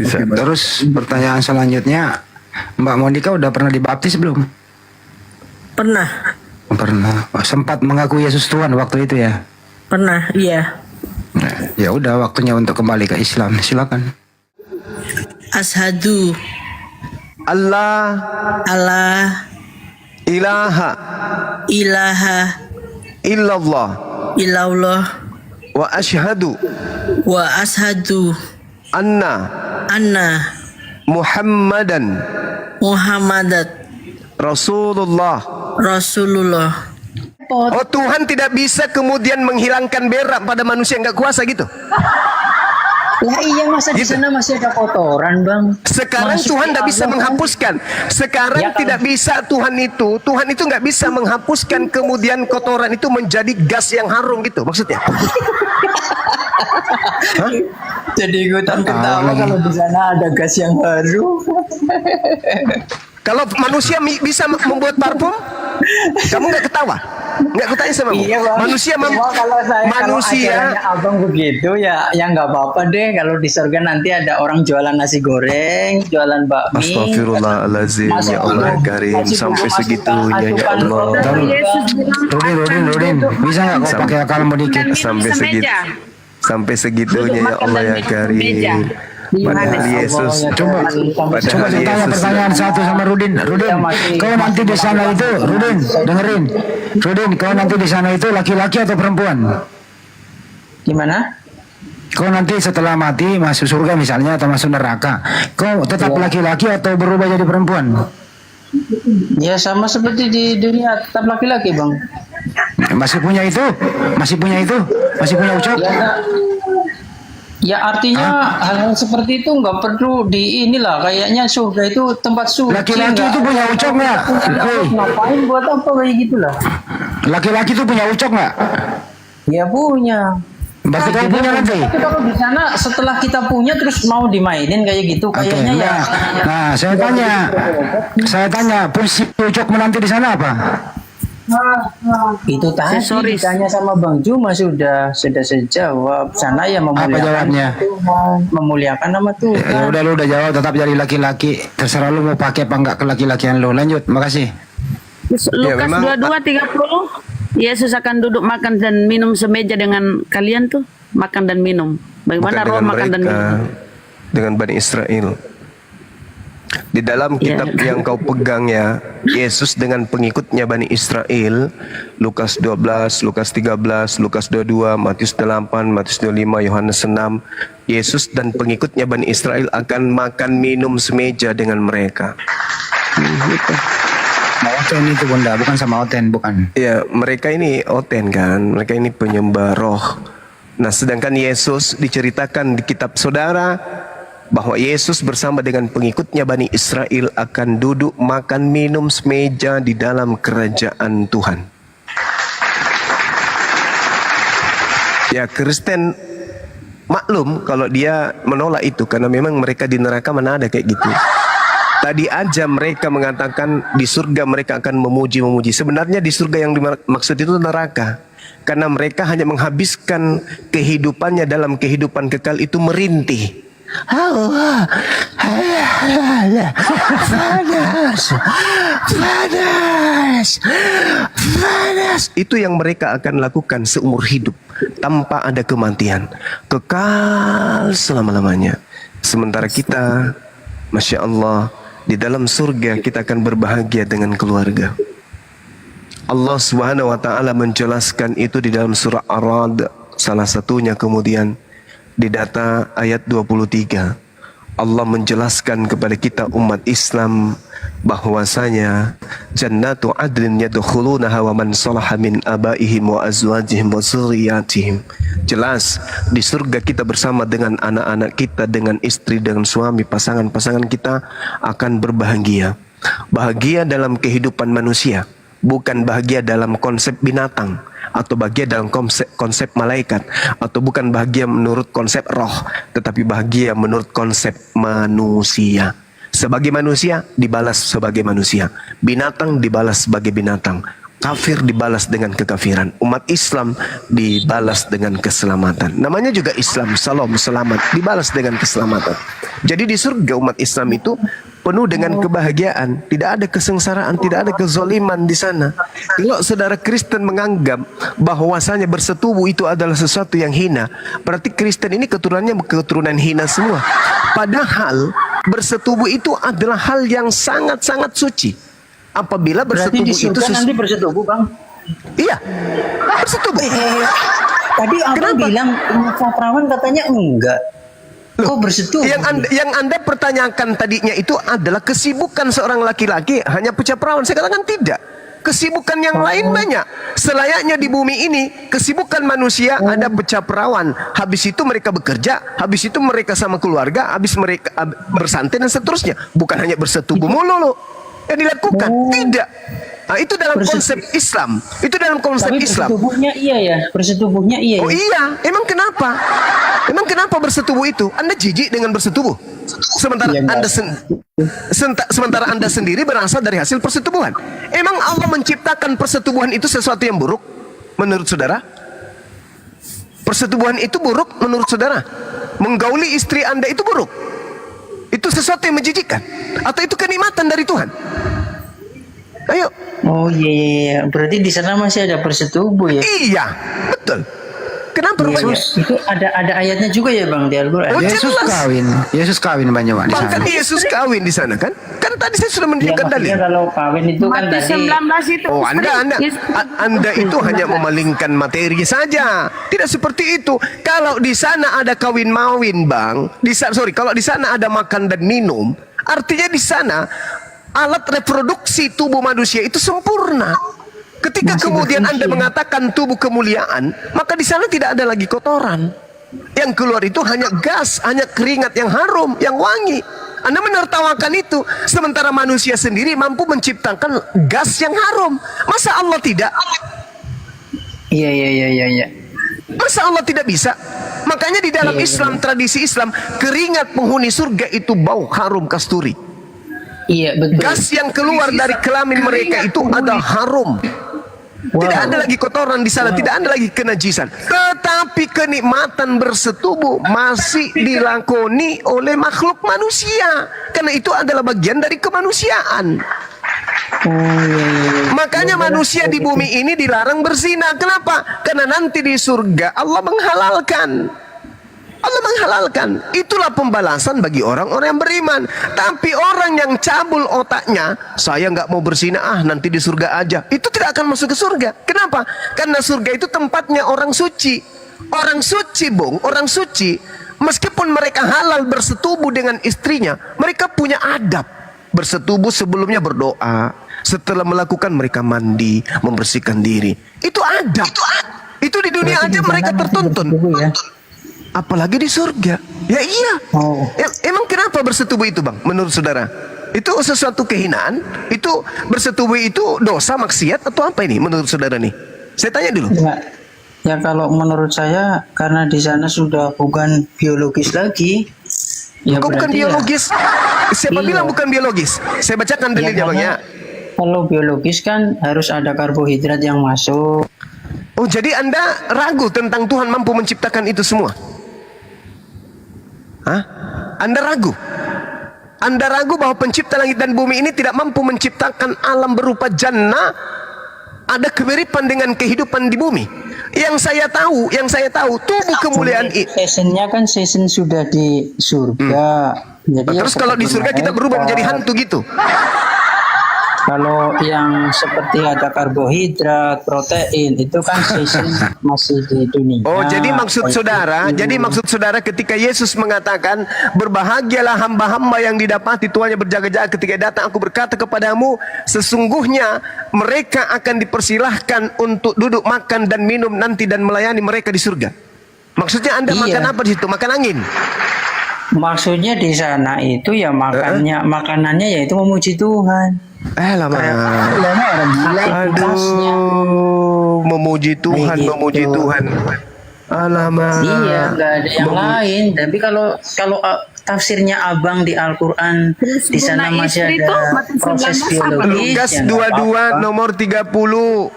Bisa. Terus pertanyaan selanjutnya, Mbak Monica udah pernah dibaptis belum? Pernah. Pernah. Oh, sempat mengaku Yesus Tuhan waktu itu ya? Pernah, iya. Nah, ya udah waktunya untuk kembali ke Islam. Silakan. Ashadu Allah Allah ilaha ilaha illallah illallah wa ashhadu wa ashadu anna anna Muhammadan Muhammadat Rasulullah. Rasulullah. Oh, Tuhan tidak bisa kemudian menghilangkan berak pada manusia yang nggak kuasa gitu. Lah iya, masa di sana masih ada kotoran, Bang. Sekarang Masuk Tuhan ke tidak bisa Allah, kan? menghapuskan. Sekarang Ya, kan? tidak bisa Tuhan itu nggak bisa menghapuskan kemudian kotoran itu menjadi gas yang harum gitu maksudnya. Jadi ikutan ketawa kalau di sana ada gas yang harum. Kalau manusia bisa membuat parfum, kamu nggak ketawa? Nggak kutanya sama kamu. Iya, Bang. Manusia Cuma kalau manusia acaranya abang begitu ya nggak apa-apa deh. Kalau di surga nanti ada orang jualan nasi goreng, jualan bakmi. Astagfirullahaladzim, ya Allah Karim, sampai segitunya ya Allah. Rudin, bisa nggak kau pakai akalmu dikit? Sampai segitunya ya Allah ya Karim. Padahal Yesus, Coba saya tanya pertanyaan satu sama Rudin. Rudin, kau nanti di sana itu, Rudin, dengerin. Rudin, kau nanti di sana itu laki-laki atau perempuan? Gimana? Kau nanti setelah mati masuk surga misalnya atau masuk neraka, kau tetap laki-laki atau berubah jadi perempuan? Ya sama seperti di dunia, tetap laki-laki, Bang. Masih punya itu? Masih punya ucap? Ya artinya hal seperti itu nggak perlu di inilah, kayaknya surga itu tempat suci. Laki-laki itu punya ucap nggak? Ngapain buat apa kayak gitulah? Laki-laki itu punya ucap nggak? Ya punya. Berarti kau punya nanti? Tapi kalau di sana setelah kita punya terus mau dimainin kayak gitu, kayaknya ya. Nah, saya tanya, fungsi ucap menanti di sana apa? Itu tadi ditanya sama Bang Juma sudah sejawab. Sana ya Apa jawabnya? memuliakan nama Tuhan. Ya udah, lu udah jawab, tetap jadi laki-laki. Terserah lu mau pakai apa enggak ke laki-lakian lu. Lanjut, makasih. Lukas 22:30, Yesus akan duduk makan dan minum semeja dengan kalian tuh, makan dan minum. Bagaimana roh makan dan minum? Dengan Bani Israel. Di dalam kitab yang kau pegang ya, Yesus dengan pengikutnya Bani Israel, Lukas 12, Lukas 13, Lukas 22, Matius 8, Matius 25, Yohanes 6, Yesus dan pengikutnya Bani Israel akan makan minum semeja dengan mereka. Gitu. Nah, Oten itu bunda, bukan sama Oten, bukan. Ya, mereka ini Oten kan, mereka ini penyembah roh. Nah, sedangkan Yesus diceritakan di kitab saudara bahwa Yesus bersama dengan pengikutnya Bani Israel akan duduk makan minum semeja di dalam kerajaan Tuhan. Ya, Kristen maklum kalau dia menolak itu karena memang mereka di neraka mana ada kayak gitu. Tadi aja mereka mengatakan di surga mereka akan memuji-memuji. Sebenarnya di surga yang dimaksud itu neraka. Karena mereka hanya menghabiskan kehidupannya dalam kehidupan kekal itu merintih. Panas. Itu yang mereka akan lakukan seumur hidup tanpa ada kematian, kekal selama-lamanya. Sementara kita, Masya Allah, di dalam surga kita akan berbahagia dengan keluarga. Allah Subhanahu wa taala menjelaskan itu di dalam surah Ar-Ra'd, salah satunya kemudian di data ayat 23. Allah menjelaskan kepada kita umat Islam bahwasanya jannatu adlin yadkhulunaha wa man salaha min abaihim wa azwajihim wa dzurriyyatihim. Jelas di surga kita bersama dengan anak-anak kita, dengan istri, dengan suami, pasangan-pasangan kita akan berbahagia. Bahagia dalam kehidupan manusia, bukan bahagia dalam konsep binatang atau bahagia dalam konsep malaikat, atau bukan bahagia menurut konsep roh, tetapi bahagia menurut konsep manusia. Sebagai manusia dibalas sebagai manusia, binatang dibalas sebagai binatang, Kafir dibalas dengan kekafiran, umat Islam dibalas dengan keselamatan. Namanya juga Islam, salam, selamat, dibalas dengan keselamatan. Jadi di surga umat Islam itu penuh dengan kebahagiaan, tidak ada kesengsaraan, tidak ada kezaliman di sana. Kalau saudara Kristen menganggap bahwasanya bersetubuh itu adalah sesuatu yang hina, berarti Kristen ini keturunannya keturunan hina semua. Padahal bersetubuh itu adalah hal yang sangat-sangat suci. Apabila Berarti bersetubuh di surga itu nanti bersetubuh, Bang. iya, bersetubuh. Tadi Abang Kenapa? bilang perawan katanya enggak. Kok bersetubuh? Yang anda pertanyakan tadinya itu adalah kesibukan seorang laki-laki hanya pecah perawan. Saya katakan tidak. Kesibukan yang lain banyak. Selayaknya di bumi ini, kesibukan manusia ada pecah perawan. Habis itu mereka bekerja, habis itu mereka sama keluarga, habis mereka bersantai dan seterusnya. Bukan hanya bersetubuh mulu yang dilakukan. Tidak. Nah, itu dalam konsep Islam. Itu dalam konsep Tapi Islam. bersetubuhnya iya ya. Bersetubuhnya iya Oh ya. iya, emang kenapa? Emang kenapa bersetubuh itu? Anda jijik dengan bersetubuh. Sementara Iya, enggak. sementara Anda sendiri berasal dari hasil persetubuhan. Emang Allah menciptakan persetubuhan itu sesuatu yang buruk menurut saudara? Persetubuhan itu buruk menurut saudara? Menggauli istri Anda itu buruk? Itu sesuatu yang menjijikkan? Atau itu kenikmatan dari Tuhan? Ayo. Oh iya. Berarti di sana masih ada bersetubuh ya. Iya, betul. Kenapa Iya, rupanya? iya. Itu ada ayatnya juga ya, Bang, di Al-Qur'an. Oh, Yesus kawin banyak Pak di sana. Bahkan Yesus kawin di sana kan? Kan tadi saya sudah Ya, menunjukkan dalil. maksudnya kalau kawin itu kan Matius tadi 19 itu. Oh, Anda itu hanya memalingkan materi saja. Tidak seperti itu. Kalau di sana ada kawin mawin, Bang. Kalau di sana ada makan dan minum, artinya di sana alat reproduksi tubuh manusia itu sempurna. Ketika kemudian Anda mengatakan tubuh kemuliaan, maka di sana tidak ada lagi kotoran. Yang keluar itu hanya gas, hanya keringat yang harum, yang wangi. Anda menertawakan itu, sementara manusia sendiri mampu menciptakan gas yang harum. Masa Allah tidak? Iya. Masa Allah tidak bisa? Makanya di dalam Islam, tradisi Islam, keringat penghuni surga itu bau harum kasturi. Iya, betul. Gas yang keluar dari kelamin mereka itu ada harum. Tidak ada lagi kotoran di sana, tidak ada lagi kenajisan. Tetapi kenikmatan bersetubuh masih dilakoni oleh makhluk manusia. Karena itu adalah bagian dari kemanusiaan. Oh iya. Makanya manusia di bumi ini dilarang berzina. Kenapa? Karena nanti di surga Allah menghalalkan. Allah menghalalkan. Itulah pembalasan bagi orang-orang yang beriman. Tapi orang yang cabul otaknya, saya nggak mau berzina, nanti di surga aja, itu tidak akan masuk ke surga. Kenapa? Karena surga itu tempatnya orang suci. Orang suci, Bung, orang suci, meskipun mereka halal bersetubuh dengan istrinya, mereka punya adab. Bersetubuh sebelumnya berdoa, setelah melakukan mereka mandi, membersihkan diri. Itu adab. Itu di dunia aja mereka tertuntun. Ya. Apalagi di surga. Ya iya. Oh. Emang kenapa bersetubuh itu, Bang? Menurut saudara, itu sesuatu kehinaan? Itu bersetubuh itu dosa, maksiat, atau apa ini menurut saudara nih? Saya tanya dulu. Ya kalau menurut saya karena di sana sudah bukan biologis lagi. Ya Kok bukan berarti biologis? Siapa Iya. bilang bukan biologis? Saya bacakan dalilnya, Bang, ya. Kalau biologis kan harus ada karbohidrat yang masuk. Oh, jadi Anda ragu tentang Tuhan mampu menciptakan itu semua? Hah? Anda ragu? Anda ragu bahwa pencipta langit dan bumi ini tidak mampu menciptakan alam berupa jannah, ada kemiripan dengan kehidupan di bumi? Yang saya tahu, tubuh kemuliaan itu. Seasonnya kan season sudah di surga. Jadi ya Terus kalau di surga kita berubah menjadi hantu gitu? Kalau yang seperti ada karbohidrat, protein, itu kan season masih di dunia. Oh, jadi maksud saudara, ketika Yesus mengatakan, berbahagialah hamba-hamba yang didapati tuannya berjaga-jaga ketika datang, aku berkata kepadamu, sesungguhnya mereka akan dipersilahkan untuk duduk makan dan minum nanti dan melayani mereka di surga. Maksudnya Anda makan apa di situ? Makan angin? Maksudnya di sana itu ya makanannya yaitu memuji Tuhan. Lama. Orang gila aktivitasnya. Aduh, memuji Tuhan, Gitu. memuji Tuhan. Alamak. Iya, nggak ada yang lain. Tapi kalau tafsirnya abang di Al-Quran di sana Sempurna masih istri ada tuh, mati proses 19 apa? biologis. Lukas ya nggak 22 apa-apa. nomor 30.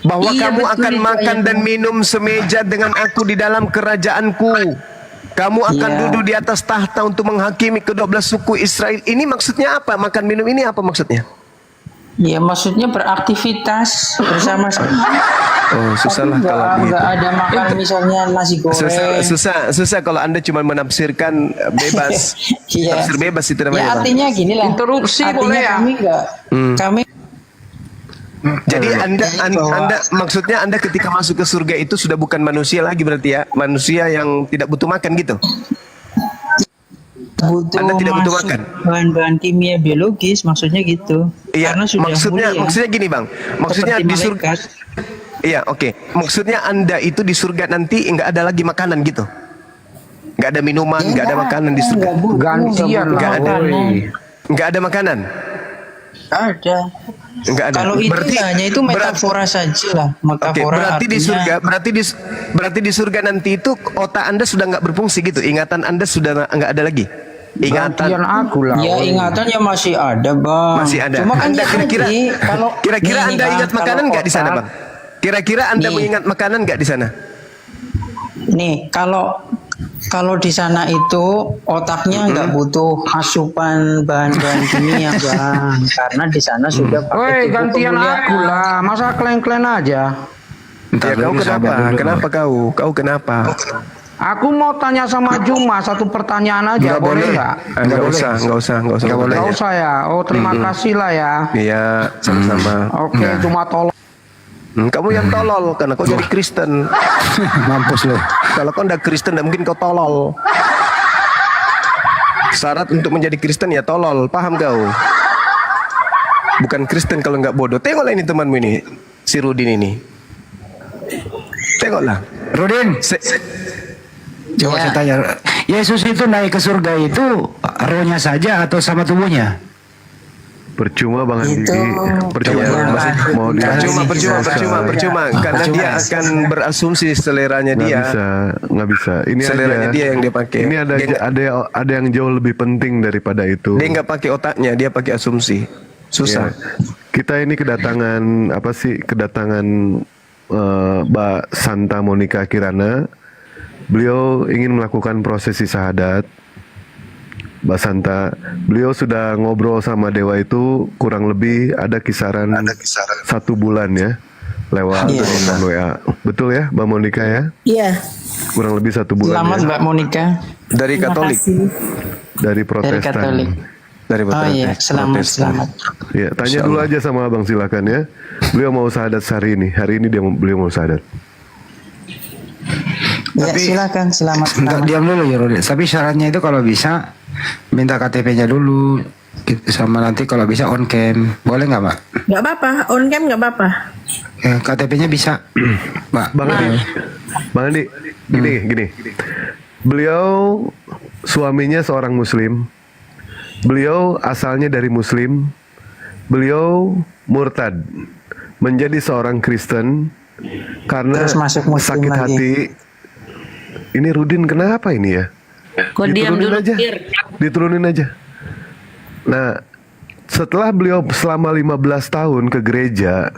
Bahwa Iya, kamu betul akan itu makan ayatnya. dan minum semeja dengan aku di dalam kerajaanku. Kamu akan Iya. duduk di atas tahta untuk menghakimi ke-12 suku Israel. Ini maksudnya apa? Makan minum ini apa maksudnya? Ya maksudnya beraktivitas bersama-sama. Oh, susah lah Tapi kalau nggak begitu. ada makan misalnya nasi goreng. Susah kalau Anda cuma menafsirkan bebas. Iya. Tafsir bebas itu namanya, Ya Bang. artinya gini lah. Interupsi artinya boleh ya? kami nggak, kami Jadi anda maksudnya Anda ketika masuk ke surga itu sudah bukan manusia lagi berarti ya, manusia yang tidak butuh makan gitu. butuh Anda tidak butuh masuk makan? bahan-bahan kimia biologis, maksudnya gitu. Iya, Karena sudah mulia. maksudnya gini Bang. Maksudnya Seperti di surga. malaikat. Iya, oke. Maksudnya Anda itu di surga nanti nggak ada lagi makanan gitu. Nggak ada minuman, nggak ada makanan di surga. Gantian Nggak lah, ada. woi. Nggak ada makanan. Ada. Nggak ada. Kalau itu hanya itu metafora saja lah. Oke, Metafora berarti di artinya- surga, berarti di surga nanti itu otak Anda sudah nggak berfungsi gitu, ingatan Anda sudah nggak ada lagi. Ingatan. Gantian aku lah. Ya woi. ingatan ya masih ada bang. Masih ada. Cuma kan Anda ya kira-kira tadi, kalau kira-kira nih, Anda Bang, ingat makanan kalau nggak di sana, otak- Bang? Kira-kira Anda Nih. mengingat makanan nggak di sana? Nih kalau di sana itu otaknya nggak butuh asupan bahan-bahan kimia bang, karena di sana sudah pakai Woi, tubuh gantian kemuliaan. aku lah. Masa klen-klen aja? Entar Ya, kau dulu, kenapa? sabar dulu. Kenapa kau? Kau kenapa? Aku mau tanya sama Juma satu pertanyaan aja, boleh nggak? Nggak usah. Nggak usah ya. Oh, terima kasih lah ya. Iya, sama-sama. Oke, cuma tolong. Kamu yang tolol karena kau jadi Kristen. Mampus lo. Kalau kau ndak Kristen, ndak mungkin kau tolol. Syarat untuk menjadi Kristen ya tolol, paham kau? Bukan Kristen kalau nggak bodoh. Tengoklah ini temanmu ini, si Rudin ini. Tengoklah. Rudin, coba Ya. saya tanya. Yesus itu naik ke surga itu rohnya saja atau sama tubuhnya? Percuma Bang Andi. Itu Percuma Iya, mau dia percuma karena dia akan berasumsi seleranya nggak dia. bisa, nggak bisa. Ini Seleranya aja. dia yang dia pakai. Ini ada yang jauh lebih penting daripada itu. Dia nggak pakai otaknya, dia pakai asumsi. Susah. Ya. Kita ini kedatangan apa sih? Kedatangan Mbak Santa Monica Kirana. Beliau ingin melakukan prosesi syahadat. Mbak Santa, beliau sudah ngobrol sama dewa itu kurang lebih ada kisaran 1 bulan ya, lewat Iya. telepon WA. Betul ya, Mbak Monica ya? Iya. Kurang lebih 1 bulan Selamat ya? Mbak Monica Dari Terima Katolik. kasih. Dari dari Protestan. Katolik. Dari Oh iya, selamat. Ya, tanya dulu aja sama abang silakan ya. Beliau mau syahadat hari ini. Hari ini beliau mau syahadat. Ya silakan, selamat. Enggak, diam dulu ya Rudin. Tapi syaratnya itu kalau bisa minta KTP-nya dulu. Gitu, sama nanti kalau bisa on cam. Boleh nggak, Mbak? Nggak apa-apa, on cam nggak apa-apa. KTP-nya bisa, Mbak. Bang Andi, Bang Andi, gini. Beliau suaminya seorang Muslim. Beliau asalnya dari Muslim. Beliau murtad menjadi seorang Kristen karena Terus masuk Muslim sakit lagi. hati. Ini Rudin kenapa ini ya? Kau diam Diturunin dulu, aja. Kir. Diturunin aja. Nah, setelah beliau selama 15 tahun ke gereja,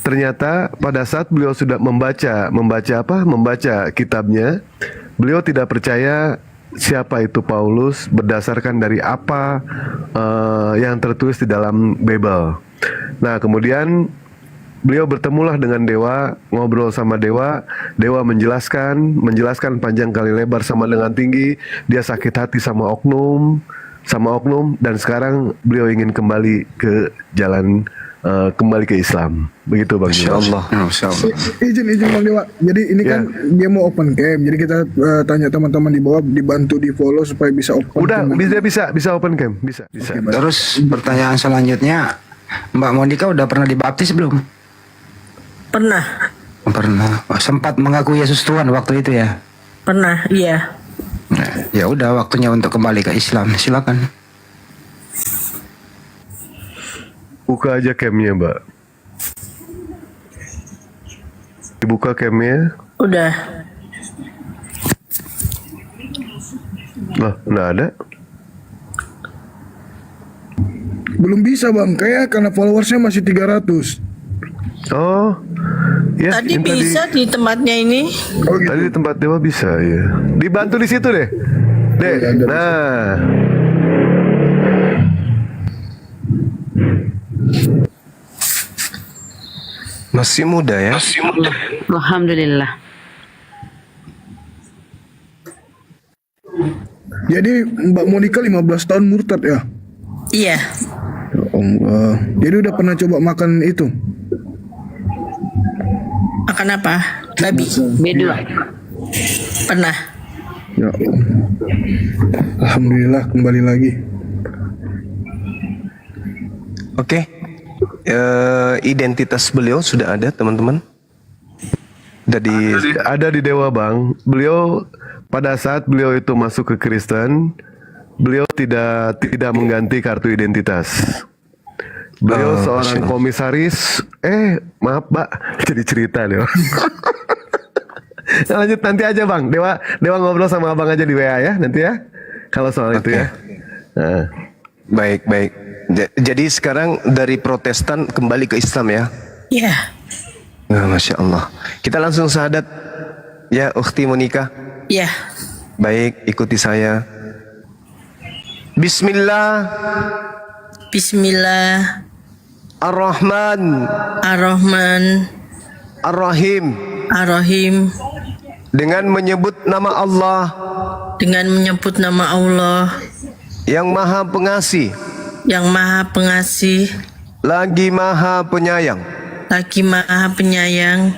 ternyata pada saat beliau sudah membaca kitabnya, beliau tidak percaya siapa itu Paulus berdasarkan dari apa yang tertulis di dalam Bible. Nah, kemudian beliau bertemulah dengan dewa, ngobrol sama dewa, dewa menjelaskan panjang kali lebar sama dengan tinggi, dia sakit hati sama oknum, dan sekarang beliau ingin kembali ke jalan, kembali ke Islam. Begitu Bang Jiwa. Izin Bang Dewa. Jadi ini kan dia mau open cam. Jadi kita tanya teman-teman di bawah dibantu di follow supaya bisa open Udah cam. bisa open cam, bisa. Terus pertanyaan selanjutnya, Mbak Monica udah pernah dibaptis belum? Pernah, Pernah. Oh, sempat mengaku Yesus Tuhan waktu itu ya. pernah, iya. Nah, ya udah waktunya untuk kembali ke Islam. Silakan. Buka aja camnya Mbak. Dibuka camnya. Udah. Loh, nggak ada. Belum bisa bang, kayak karena followersnya masih 300. Oh, ya. Tadi yang bisa di tempatnya ini. Oh gitu. Tadi di tempat Dewa bisa ya. Dibantu di situ deh. Deh. Nah. Masih muda ya. Alhamdulillah. Jadi Mbak Monica 15 tahun murtad ya? Iya. Ya Allah. Jadi udah pernah coba makan itu? Makan apa? Babi. B2. Pernah. Ya Allah. Alhamdulillah kembali lagi. Oke. Identitas beliau sudah ada teman-teman. Ada di Dewa Bang. Beliau pada saat beliau itu masuk ke Kristen, beliau tidak mengganti kartu identitas. Beliau seorang komisaris. Maaf Pak, jadi cerita nih. Lanjut nanti aja Bang. Dewa ngobrol sama Abang aja di WA ya nanti ya. Kalau soal itu ya. Nah. Baik. Jadi sekarang dari Protestan kembali ke Islam ya? Iya. Nah, Masya Allah. Kita langsung syahadat ya, Ukhti Monica. Iya. Baik, ikuti saya. Bismillah. Bismillah. Ar-Rahman. Ar-Rahman. Ar-Rahim. Ar-Rahim. Dengan menyebut nama Allah Dengan menyebut nama Allah yang Maha Pengasih, yang Maha Pengasih, lagi Maha Penyayang. lagi Maha Penyayang.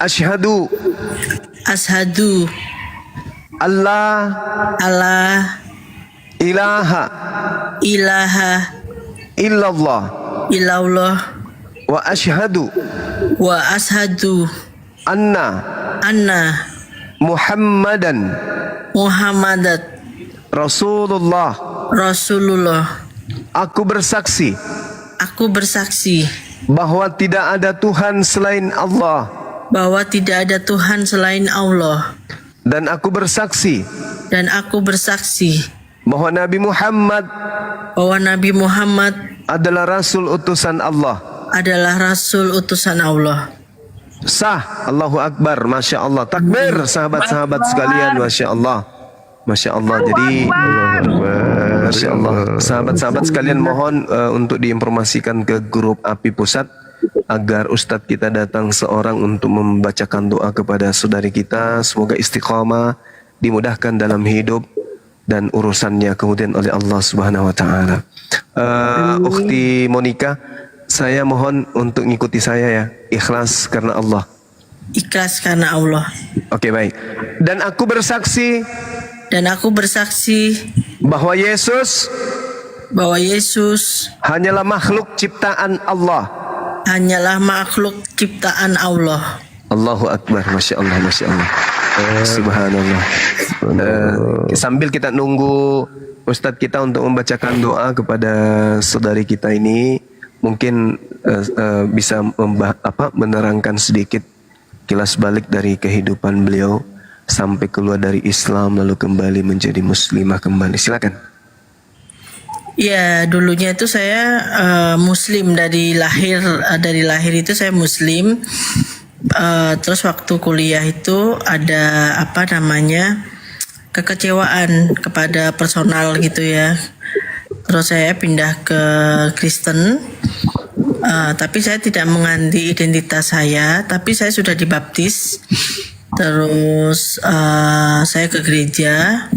Asyhadu Ashadu Allah Allah ilaha ilaha illallah illallah wa asyhadu wa ashadu anna anna Muhammadan Muhammadat Rasulullah. Rasulullah. Aku bersaksi Aku bersaksi bahwa tidak ada Tuhan selain Allah, bahwa tidak ada Tuhan selain Allah, dan aku bersaksi dan aku bersaksi bahwa Nabi Muhammad bahwa Nabi Muhammad adalah Rasul utusan Allah. adalah Rasul utusan Allah. Sah. Allahu Akbar. Masya Allah. Takbir sahabat-sahabat sekalian. Masya Allah. Masya Allah. Jadi Masya Allah. Sahabat-sahabat sekalian mohon untuk diinformasikan ke grup API Pusat agar Ustadz kita datang seorang untuk membacakan doa kepada saudari kita. Semoga istiqamah, dimudahkan dalam hidup dan urusannya kemudian oleh Allah Subhanahu Wa Taala. Ukhti Monica, saya mohon untuk ngikuti saya ya. Ikhlas karena Allah. Ikhlas karena Allah. Oke, baik. Dan aku bersaksi bahwa Yesus hanyalah makhluk ciptaan Allah. Hanyalah makhluk ciptaan Allah. Allahu Akbar. Masya Allah. Masya Allah. Subhanallah. Sambil kita nunggu Ustadz kita untuk membacakan doa kepada saudari kita ini, mungkin bisa menerangkan sedikit kilas balik dari kehidupan beliau sampai keluar dari Islam lalu kembali menjadi muslimah kembali. Silakan. Ya, dulunya itu saya Muslim dari lahir. Dari lahir itu saya Muslim. Terus waktu kuliah itu ada kekecewaan kepada personal gitu ya. Terus saya pindah ke Kristen. Tapi saya tidak mengganti identitas saya, tapi saya sudah dibaptis. Terus saya ke gereja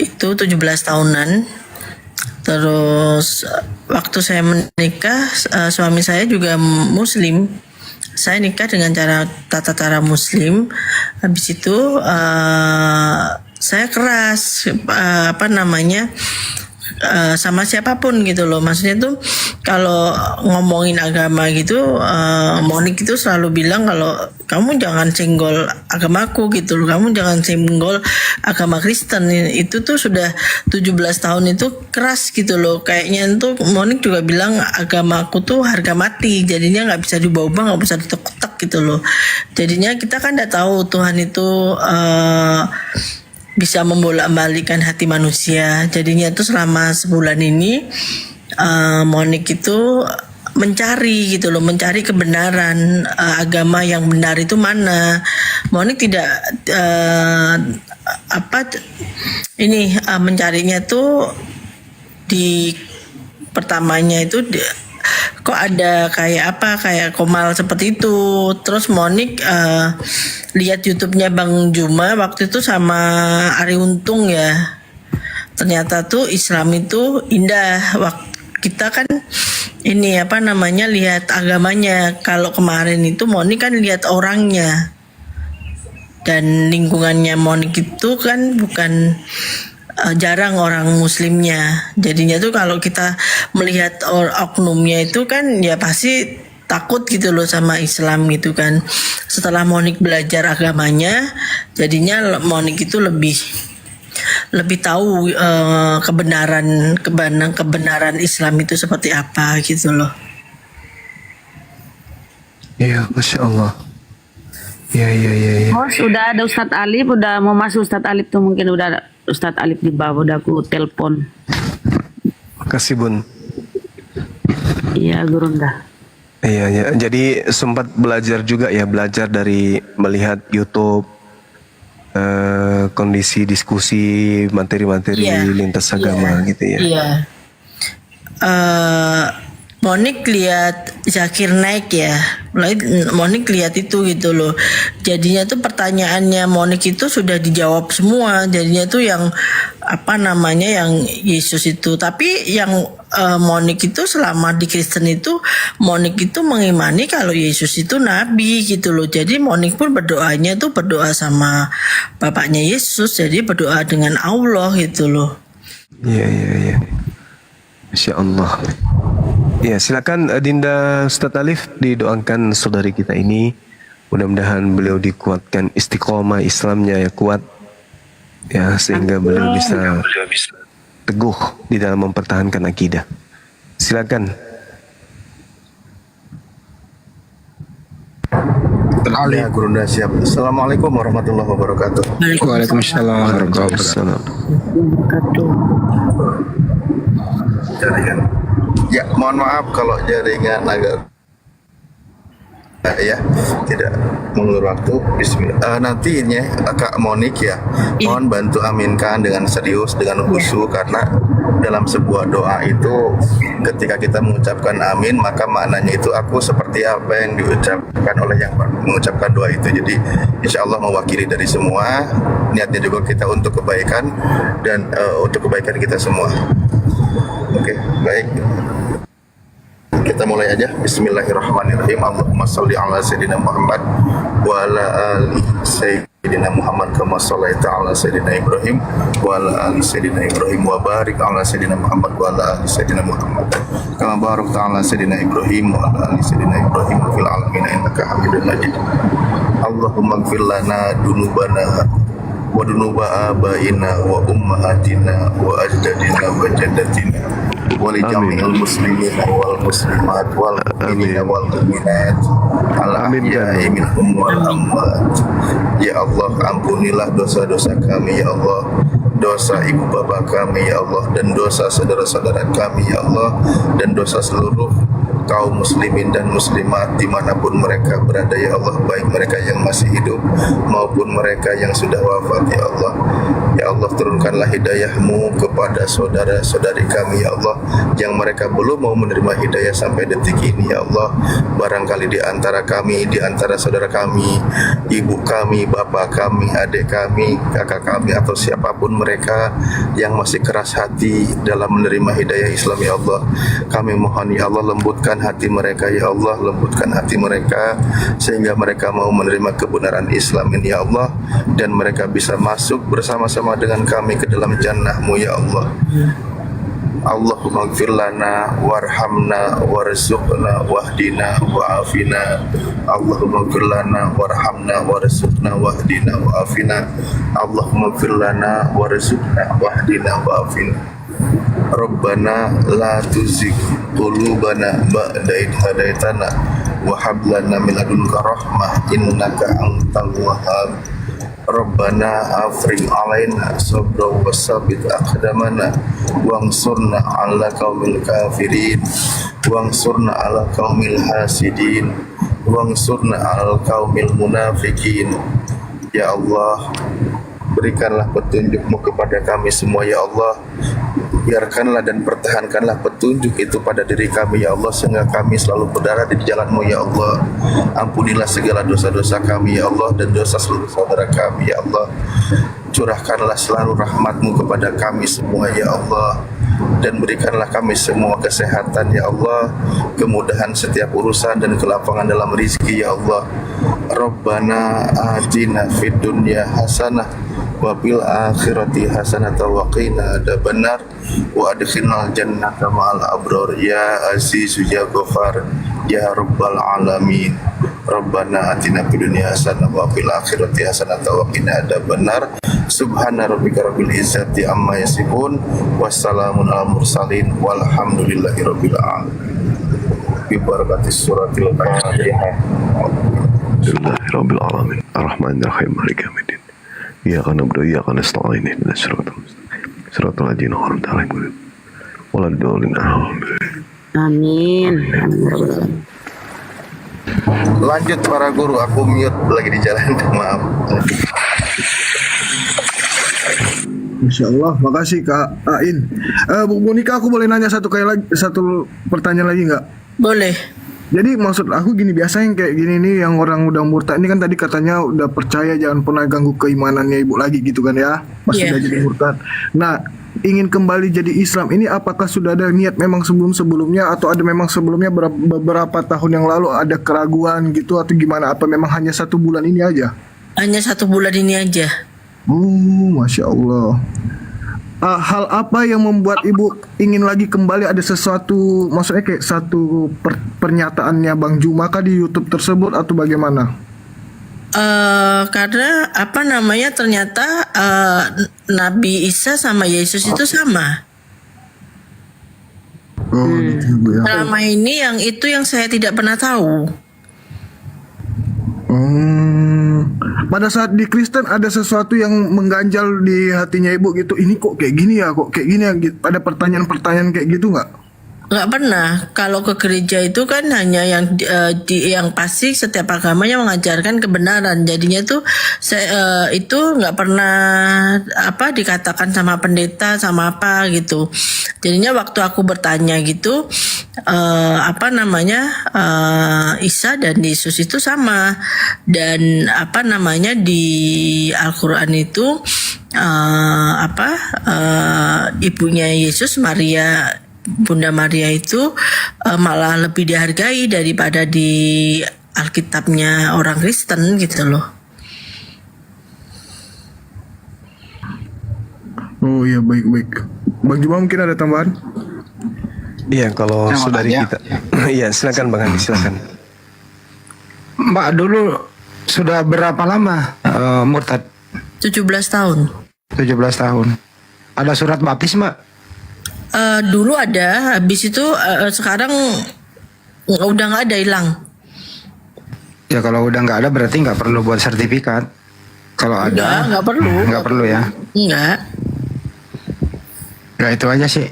itu 17 tahunan. Terus waktu saya menikah, suami saya juga Muslim. Saya nikah dengan tata cara Muslim. Habis itu saya keras sama siapapun gitu loh. Maksudnya tuh kalau ngomongin agama gitu, Monik itu selalu bilang kalau kamu jangan senggol agamaku gitu loh. Kamu jangan senggol agama Kristen. Itu tuh sudah 17 tahun itu keras gitu loh. Kayaknya tuh Monik juga bilang agamaku tuh harga mati. Jadinya nggak bisa diubah-ubah, nggak bisa ditetek gitu loh. Jadinya kita kan tidak tahu Tuhan itu bisa membolak-balikan hati manusia. Jadinya itu selama sebulan ini Monik itu mencari gitu loh, mencari kebenaran agama yang benar itu mana. Monik tidak mencarinya tuh di pertamanya itu kok ada kayak Komal seperti itu. Terus Monik lihat YouTube-nya Bang Juma waktu itu sama Ari Untung ya. Ternyata tuh Islam itu indah. Kita kan lihat agamanya. Kalau kemarin itu Monik kan lihat orangnya. Dan lingkungannya Monik itu kan bukan jarang orang muslimnya. Jadinya tuh kalau kita melihat oknumnya itu kan ya pasti takut gitu loh sama Islam gitu kan. Setelah Monik belajar agamanya, jadinya Monik itu lebih tahu kebenaran Islam itu seperti apa gitu loh. Iya, Masya Allah. Iya. Oh, sudah ada Ustadz Alif, udah mau masuk Ustadz Alif tuh, mungkin udah ada Ustadz Alif di bawah, udah aku telepon. Makasih Bun. Iya, Gurunda. Iya. Jadi sempat belajar juga ya, belajar dari melihat YouTube, kondisi diskusi, materi-materi lintas agama gitu ya. Iya. Monik lihat Zakir naik ya, Monik lihat itu gitu loh. Jadinya tuh pertanyaannya Monik itu sudah dijawab semua. Jadinya tuh yang yang Yesus itu. Tapi yang Monik itu selama di Kristen itu, Monik itu mengimani kalau Yesus itu nabi gitu loh. Jadi Monik pun berdoanya tuh berdoa sama bapaknya Yesus. Jadi berdoa dengan Allah gitu loh. Iya. Masya Allah. Ya, silakan Dinda Ustadz Alif, didoakan saudari kita ini. Mudah-mudahan beliau dikuatkan istiqomah Islamnya ya kuat. Ya, sehingga beliau bisa teguh di dalam mempertahankan akidah. Silakan. Ya, Gurunda siap. Assalamualaikum warahmatullahi wabarakatuh. Waalaikumsalam warahmatullahi wabarakatuh. Jaringan. Ya, mohon maaf kalau jaringan agak ya tidak mengulur waktu. Bismillah. Nantinya Kak Monik ya, mohon bantu aminkan dengan serius, dengan khusyuk, karena dalam sebuah doa itu ketika kita mengucapkan amin, maka maknanya itu aku seperti apa yang diucapkan oleh yang mengucapkan doa itu. Jadi insya Allah mewakili dari semua, niatnya juga kita untuk kebaikan dan untuk kebaikan kita semua. Oke, baik. Kita mulai aja. Bismillahirrahmanirrahim. Allahumma sholli ala sayyidina Muhammad wa ala ali sayyidina Muhammad kama shallaita ala sayyidina Ibrahim wa ala ali sayyidina Ibrahim wa barik ala sayyidina Muhammad wa ala ali sayyidina Muhammad kama barakta ala sayyidina Ibrahim wa ala ali sayyidina Ibrahim fil alamin innaka Hamidum Majid. Allahumma ighfir lana dunubana wa dunuba abaina wa ummahatina wa ajdadina wa jaddatina wa li jami'il muslimina wal muslimat wal mu'minina wal mu'minat al ahya'i minhum wal amwat. Ya Allah, ampunilah dosa-dosa kami ya Allah, dosa ibu bapak kami ya Allah, dan dosa saudara-saudara kami ya Allah, dan dosa seluruh kaum muslimin dan muslimat dimanapun mereka berada ya Allah, baik mereka yang masih hidup maupun mereka yang sudah wafat ya Allah. Ya Allah, turunkanlah hidayah-Mu kepada saudara-saudari kami ya Allah, yang mereka belum mau menerima hidayah sampai detik ini ya Allah. Barangkali di antara kami, di antara saudara kami, ibu kami, bapak kami, adik kami, kakak kami, atau siapapun mereka yang masih keras hati dalam menerima hidayah Islam ya Allah, kami mohon ya Allah, lembutkan hati mereka ya Allah, lembutkan hati mereka sehingga mereka mau menerima kebenaran Islam ini ya Allah, dan mereka bisa masuk bersama-sama dengan kami ke dalam jannah-Mu ya Allah. Allahumma ighfir lana warhamna warzuqna wahdina wa'afina. Allahumma ighfir lana warhamna warzuqna wahdina wa'afina. Allahumma ighfir lana warzuqna wahdina wa'afina. Rabbana la tuzigh qulubana ba'da idh hadaitana wa hab lana min ladunka rahmah innaka antal wahhab. Rabbana afrigh alaina sabra wa sabbit aqdamana wansurna 'ala qaumil kafirin wansurna 'ala qaumil hasidin wansurna 'alal qaumil munafikin. Ya Allah, berikanlah petunjuk-Mu kepada kami semua ya Allah. Biarkanlah dan pertahankanlah petunjuk itu pada diri kami ya Allah, sehingga kami selalu berdarah di jalan-Mu ya Allah. Ampunilah segala dosa-dosa kami ya Allah dan dosa seluruh saudara kami ya Allah. Curahkanlah selalu rahmat-Mu kepada kami semua ya Allah, dan berikanlah kami semua kesehatan ya Allah, kemudahan setiap urusan dan kelapangan dalam rizki ya Allah. Rabbana atina fid dunya hasanah wa fil akhirati hasanah wa qina adzabannar wa adkhilnal jannata ma'al abrar ya aziz ya ghafar ya rabbal alamin. Rabbana atina fid dunya hasanah wa fil akhirati hasanah wa qina adzabannar. Subhana rabbika rabbil izzati amma yasifun wassalamun alal mursalin walhamdulillahi rabbil alamin. Bi barakatis suratil Fatihah. Alhamdulillahirabbil alamin arrahmanir rahim maliki yaumiddin iyyaka na'budu wa iyyaka nasta'in ihdinas siratal mustaqim siratal ladzina an'amta 'alaihim waladdallin Amin. Lanjut para guru, aku mute lagi di jalan, maaf. Insya Allah, makasih Kak Ain. Bu Monika, aku boleh nanya satu pertanyaan lagi nggak? Boleh. Jadi maksud aku gini, biasanya yang kayak gini nih, yang orang udah murtad ini kan tadi katanya udah percaya jangan pernah ganggu keimanannya ibu lagi gitu kan ya, pas Iya. udah jadi murtad. Nah, ingin kembali jadi Islam ini apakah sudah ada niat memang sebelumnya atau ada memang sebelumnya beberapa tahun yang lalu ada keraguan gitu atau gimana? Apa memang hanya 1 bulan ini aja? Hanya 1 bulan ini aja. Masya Allah. Hal apa yang membuat ibu ingin lagi kembali? Ada sesuatu, maksudnya kayak satu pernyataannya Bang Juma kah di YouTube tersebut atau bagaimana? Karena apa namanya, ternyata Nabi Isa sama Yesus itu sama. Gitu, Bu, ya. Selama ini yang itu yang saya tidak pernah tahu. Pada saat di Kristen ada sesuatu yang mengganjal di hatinya ibu gitu. Ini kok kayak gini ya, kok kayak gini ya. Ada pertanyaan-pertanyaan kayak gitu nggak? Nggak pernah. Kalau ke gereja itu kan hanya yang pasti setiap agamanya mengajarkan kebenaran. Jadinya tuh saya itu nggak pernah dikatakan sama pendeta sama apa gitu. Jadinya waktu aku bertanya gitu, Isa dan Yesus itu sama, dan di Al-Quran itu ibunya Yesus, Maria, Bunda Maria itu malah lebih dihargai daripada di Alkitabnya orang Kristen gitu loh. Oh iya, baik. Bang Juma mungkin ada tambahan? Iya, kalau saudari kita. Iya, silakan Bang Andi, silakan. Mbak dulu sudah berapa lama murtad? 17 tahun. 17 tahun. Ada surat baptis, Mbak? Dulu ada, habis itu sekarang udah nggak ada, hilang. Ya kalau udah nggak ada berarti nggak perlu buat sertifikat. Kalau ada Nggak perlu. Nggak perlu ya. Enggak. Ya itu aja sih.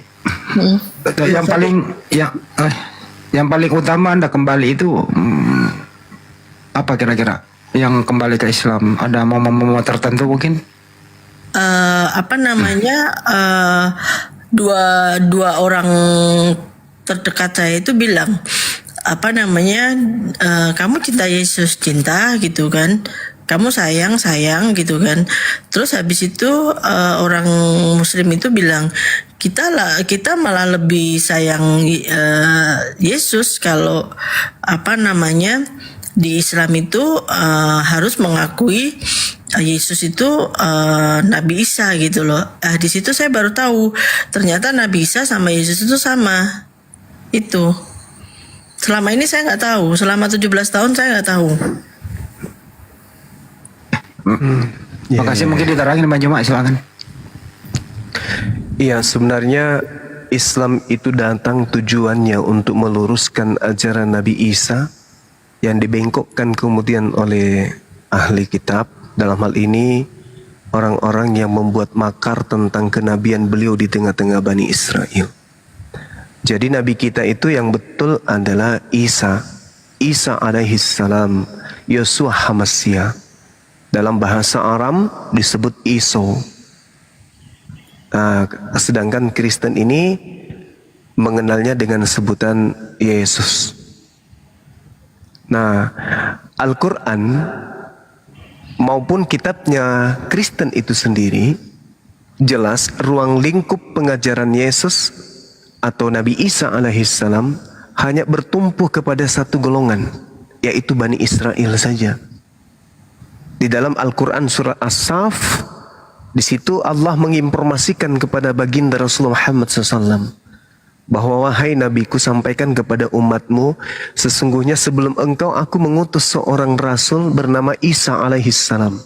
Yang paling utama Anda kembali itu apa kira-kira? Yang kembali ke Islam ada momen-momen tertentu mungkin? Dua orang terdekat saya itu bilang kamu cinta Yesus, cinta gitu kan, kamu sayang gitu kan. Terus habis itu orang Muslim itu bilang kita malah lebih sayang Yesus kalau di Islam itu harus mengakui Yesus itu Nabi Isa gitu loh. Di situ saya baru tahu ternyata Nabi Isa sama Yesus itu sama. Itu selama ini saya nggak tahu. Selama 17 tahun saya nggak tahu. Makasih, mungkin diterangin Bang Juma, silakan. Iya, sebenarnya Islam itu datang tujuannya untuk meluruskan ajaran Nabi Isa yang dibengkokkan kemudian oleh ahli kitab, dalam hal ini orang-orang yang membuat makar tentang kenabian beliau di tengah-tengah Bani Israel. Jadi nabi kita itu yang betul adalah Isa alaihi salam, Yosua Hamasya. Dalam bahasa Aram disebut Iso. Sedangkan Kristen ini mengenalnya dengan sebutan Yesus. Nah, Al-Quran maupun kitabnya Kristen itu sendiri jelas ruang lingkup pengajaran Yesus atau Nabi Isa alaihissalam hanya bertumpu kepada satu golongan, yaitu Bani Israel saja. Di dalam Al-Quran surah As-Saf, di situ Allah menginformasikan kepada baginda Rasulullah Muhammad SAW bahwa wahai nabiku, sampaikan kepada umatmu, sesungguhnya sebelum engkau aku mengutus seorang rasul bernama Isa alaihissalam.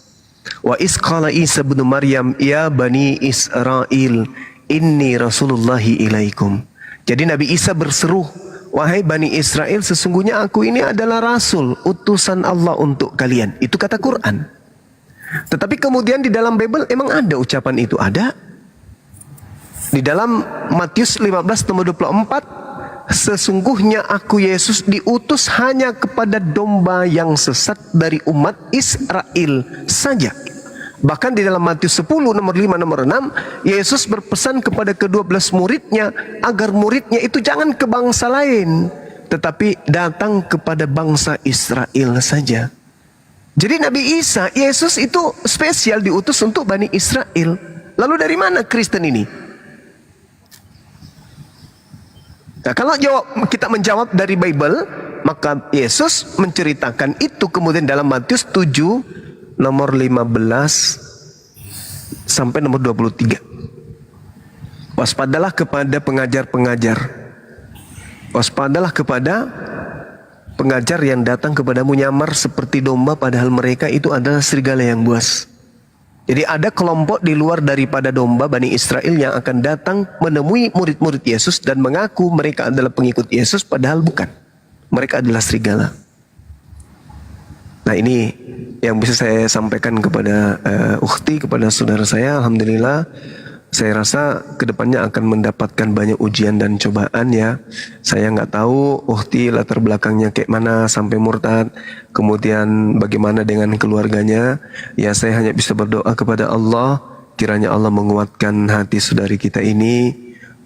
Wa is qala Isa bin Maryam ya bani Israel inni rasulullahi ilaikum. Jadi Nabi Isa berseru, wahai Bani Israel, sesungguhnya aku ini adalah rasul, utusan Allah untuk kalian. Itu kata Quran. Tetapi kemudian di dalam Bible emang ada ucapan itu? Ada. Di dalam Matius 15 nomor 24, sesungguhnya aku Yesus diutus hanya kepada domba yang sesat dari umat Israel saja. Bahkan di dalam Matius 10 nomor 5 nomor 6, Yesus berpesan kepada ke-12 muridnya agar muridnya itu jangan ke bangsa lain, tetapi datang kepada bangsa Israel saja. Jadi Nabi Isa, Yesus itu spesial diutus untuk Bani Israel. Lalu dari mana Kristen ini? Nah, kalau kita menjawab dari Bible, maka Yesus menceritakan itu kemudian dalam Matius 7 nomor 15 sampai nomor 23. Waspadalah kepada pengajar-pengajar. Waspadalah kepada pengajar yang datang kepadamu nyamar seperti domba, padahal mereka itu adalah serigala yang buas. Jadi ada kelompok di luar daripada domba Bani Israel yang akan datang menemui murid-murid Yesus dan mengaku mereka adalah pengikut Yesus, padahal bukan. Mereka adalah serigala. Nah, ini yang bisa saya sampaikan kepada ukhti, kepada saudara saya. Alhamdulillah, saya rasa kedepannya akan mendapatkan banyak ujian dan cobaan ya. Saya nggak tahu ukhti latar belakangnya kayak mana sampai murtad, kemudian bagaimana dengan keluarganya. Ya, saya hanya bisa berdoa kepada Allah, kiranya Allah menguatkan hati saudari kita ini,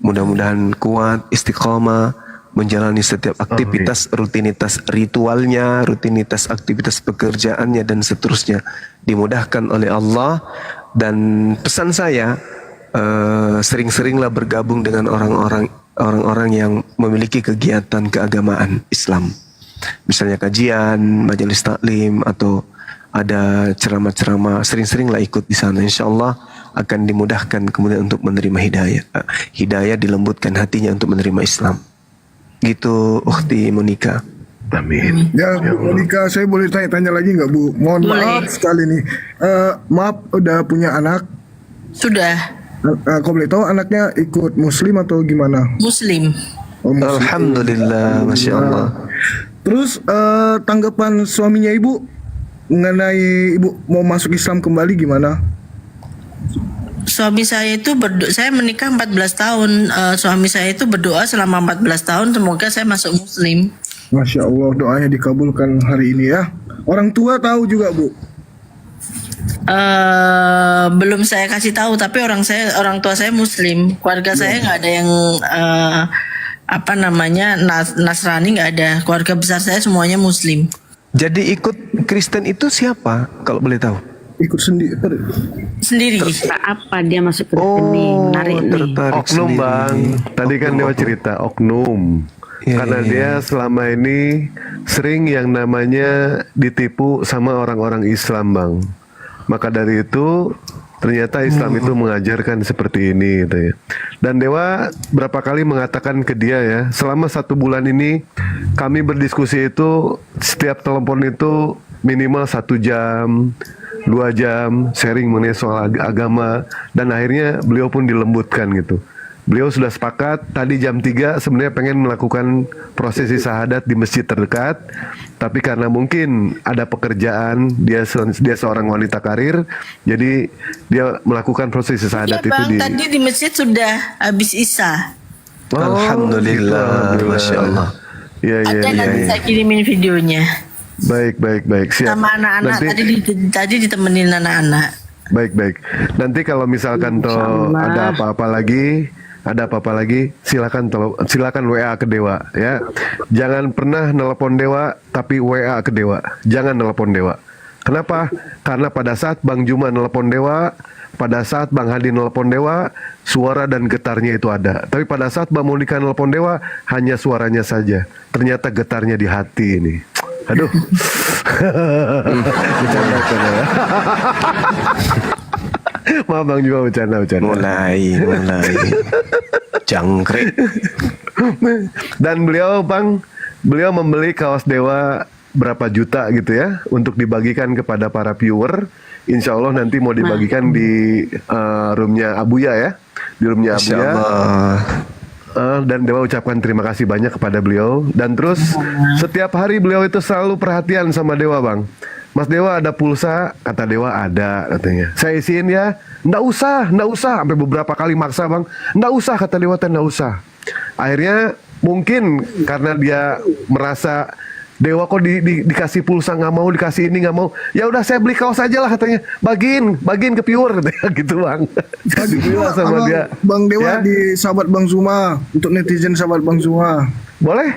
mudah-mudahan kuat, istiqamah, menjalani setiap aktivitas, rutinitas ritualnya, rutinitas aktivitas pekerjaannya dan seterusnya dimudahkan oleh Allah. Dan pesan saya, sering-seringlah bergabung dengan orang-orang yang memiliki kegiatan keagamaan Islam, misalnya kajian, majelis taklim, atau ada ceramah-ceramah, sering-seringlah ikut di sana. Insya Allah akan dimudahkan kemudian untuk menerima hidayah, dilembutkan hatinya untuk menerima Islam. Gitu, ukhti Monica. Amin. Ya, Bu Monica, saya boleh tanya-tanya lagi nggak, Bu? Mohon maaf sekali nih. Maaf, udah punya anak? Sudah. Kau boleh tahu anaknya ikut Muslim atau gimana? Muslim. Oh, Muslim. Alhamdulillah, Masya Allah. Terus tanggapan suaminya Ibu mengenai Ibu mau masuk Islam kembali gimana? Suami saya itu saya menikah 14 tahun. Suami saya itu berdoa selama 14 tahun semoga saya masuk Muslim. Masya Allah, doanya dikabulkan hari ini ya. Orang tua tahu juga, Bu? Belum saya kasih tahu, tapi orang tua saya Muslim. Keluarga saya nggak ada yang Nasrani, nggak ada. Keluarga besar saya semuanya Muslim. Jadi ikut Kristen itu siapa kalau boleh tahu? Ikut Sendiri. Apa dia masuk ke sini? Menarik nih. Tertarik Oknum sendiri. bang, tadi kan dia cerita oknum. Ya, Karena ya, dia selama ini sering yang namanya ditipu sama orang-orang Islam bang. Maka dari itu ternyata Islam itu mengajarkan seperti ini gitu ya. Dan Dewa berapa kali mengatakan ke dia ya, selama 1 bulan ini kami berdiskusi itu setiap telepon itu minimal 1 jam, 2 jam sharing mengenai soal agama, dan akhirnya beliau pun dilembutkan gitu. beliau sudah sepakat tadi jam 3 sebenarnya pengen melakukan prosesi syahadat di masjid terdekat, tapi karena mungkin ada pekerjaan, dia seorang wanita karir, jadi dia melakukan prosesi Iya syahadat itu bang, tadi di masjid sudah habis Isya. Alhamdulillah, Masya Allah. Ya, ya, Ada ya, nanti ya. saya kirimin videonya. Baik, siap. Sama anak-anak, tadi ditemenin anak-anak. Baik. Nanti kalau misalkan toh ada apa-apa lagi, silakan WA ke Dewa ya. Jangan pernah nelpon Dewa tapi WA ke Dewa. Jangan nelpon Dewa. Kenapa? Karena pada saat Bang Juma nelpon Dewa, pada saat Bang Hadi nelpon Dewa, suara dan getarnya itu ada. Tapi pada saat Bang Monika nelpon Dewa, hanya suaranya saja. Ternyata getarnya di hati ini. Aduh. Bercanda. Maaf Bang, juga bercanda. Mulai jangkrik. Dan beliau membeli kaos Dewa berapa juta gitu ya, untuk dibagikan kepada para viewer. Insya Allah nanti mau dibagikan di roomnya Abuya ya, di roomnya Abuya. Dan Dewa ucapkan terima kasih banyak kepada beliau. Dan terus setiap hari beliau itu selalu perhatian sama Dewa Bang. Mas Dewa ada pulsa? Kata Dewa ada katanya. Saya isiin ya. Nggak usah. Sampai beberapa kali maksa Bang. Nggak usah kata Dewa, nggak usah. Akhirnya mungkin karena dia merasa Dewa kok dikasih pulsa nggak mau, dikasih ini nggak mau. Ya udah saya beli kaos aja lah katanya. Bagiin ke viewer gitu Bang. Dibelilah sama dia. Bang Dewa Ya? di sahabat Bang Zuma, untuk netizen sahabat Bang Zuma. Boleh.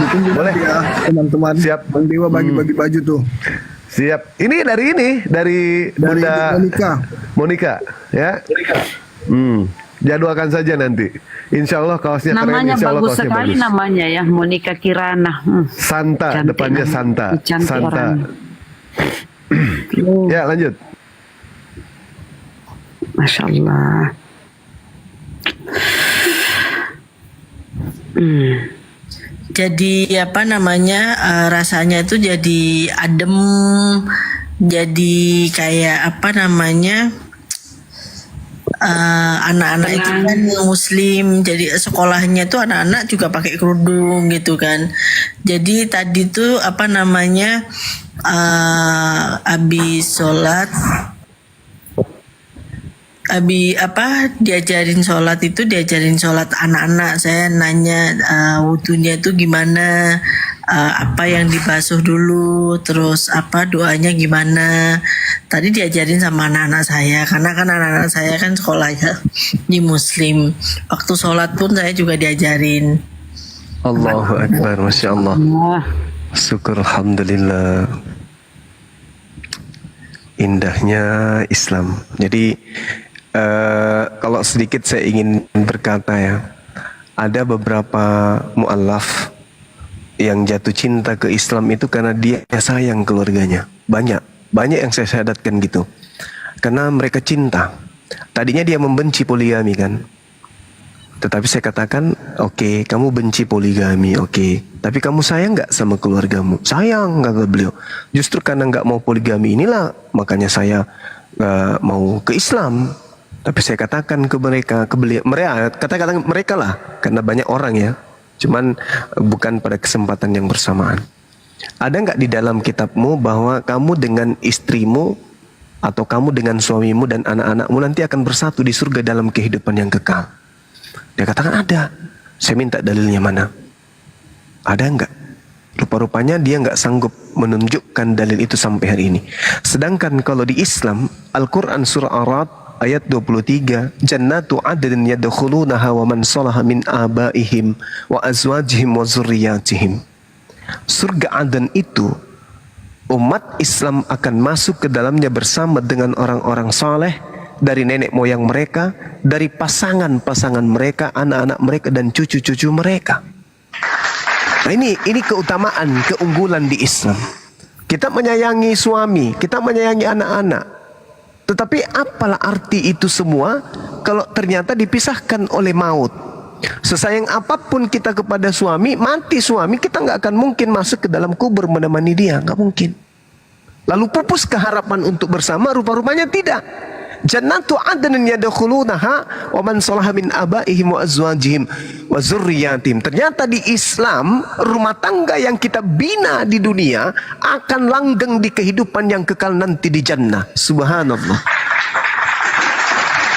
Ditunggu Boleh. nanti ya teman-teman. Siap. Bang Dewa bagi-bagi baju tuh. Siap. Ini dari Bunda Monika ya. Jadwalkan saja nanti. Insya Allah kaosnya keren. Namanya Insya Allah bagus kaosnya sekali bagus. namanya ya, Monika Kirana. Santa, Cantik depannya namanya. Santa. Cantik Santa. orangnya. Ya lanjut. Masya Allah. Jadi apa namanya, rasanya itu jadi adem, jadi kayak apa namanya, anak-anak itu kan muslim, jadi sekolahnya tuh anak-anak juga pakai kerudung gitu kan. Jadi tadi tuh apa namanya, habis sholat, diajarin sholat anak-anak. Saya nanya wudhunya itu gimana, apa yang dibasuh dulu, terus apa doanya gimana. Tadi diajarin sama anak-anak saya, karena kan anak-anak saya kan sekolahnya di muslim. Waktu sholat pun saya juga diajarin. Allahu Akbar, Masya Allah. Syukur, Alhamdulillah. Indahnya Islam. Jadi kalau sedikit saya ingin berkata ya, ada beberapa mu'allaf yang jatuh cinta ke Islam itu karena dia sayang keluarganya. Banyak yang saya syahadatkan gitu. Karena mereka cinta. Tadinya dia membenci poligami kan. Tetapi saya katakan, oke, kamu benci poligami, oke. Tapi kamu sayang nggak sama keluargamu? Sayang, kata beliau. Justru karena nggak mau poligami inilah, makanya saya mau ke Islam. Tapi saya katakan ke mereka, kata-kata mereka lah, karena banyak orang ya. Cuman bukan pada kesempatan yang bersamaan. Ada nggak di dalam kitabmu bahwa kamu dengan istrimu atau kamu dengan suamimu dan anak-anakmu nanti akan bersatu di surga dalam kehidupan yang kekal? Dia katakan ada. Saya minta dalilnya mana? Ada nggak? Rupa-rupanya dia nggak sanggup menunjukkan dalil itu sampai hari ini. Sedangkan kalau di Islam, Al-Quran surah Ar-Ra'd ayat 23, Jannatu adnin yadkhulunaha wa man salaha min abaihim wa azwajihim wa zurriyatihim. Surga Aden itu umat Islam akan masuk ke dalamnya bersama dengan orang-orang saleh dari nenek moyang mereka, dari pasangan-pasangan mereka, anak-anak mereka dan cucu-cucu mereka. Nah ini keutamaan, keunggulan di Islam. Kita menyayangi suami, kita menyayangi anak-anak. Tetapi apalah arti itu semua kalau ternyata dipisahkan oleh maut? Sesayang apapun kita kepada suami, mati suami, kita nggak akan mungkin masuk ke dalam kubur menemani dia, nggak mungkin. Lalu pupus keharapan untuk bersama, rupa-rupanya tidak. jannatu adnin yadkhulunaha wa man salaha min abaihim wa azwajihim wa dzurriyyatihim. Ternyata di Islam, rumah tangga yang kita bina di dunia akan langgeng di kehidupan yang kekal nanti di jannah. Subhanallah.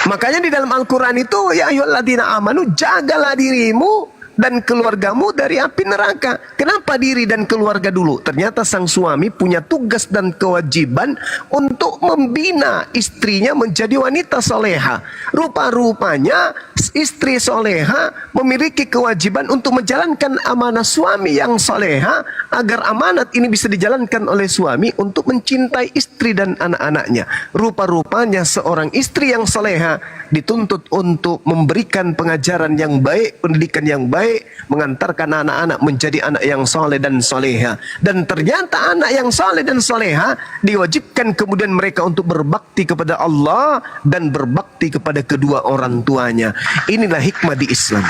Makanya di dalam Al-Quran itu, ya ayyuhalladzina amanu, jagalah dirimu dan keluargamu dari api neraka. Kenapa diri dan keluarga dulu? Ternyata sang suami punya tugas dan kewajiban untuk membina istrinya menjadi wanita soleha. Rupa-rupanya istri soleha memiliki kewajiban untuk menjalankan amanah suami yang soleha, agar amanat ini bisa dijalankan oleh suami untuk mencintai istri dan anak-anaknya. Rupa-rupanya seorang istri yang soleha dituntut untuk memberikan pengajaran yang baik, pendidikan yang baik, mengantarkan anak-anak menjadi anak yang soleh dan soleha. Dan ternyata anak yang soleh dan soleha diwajibkan kemudian mereka untuk berbakti kepada Allah dan berbakti kepada kedua orang tuanya. Inilah hikmah di Islam.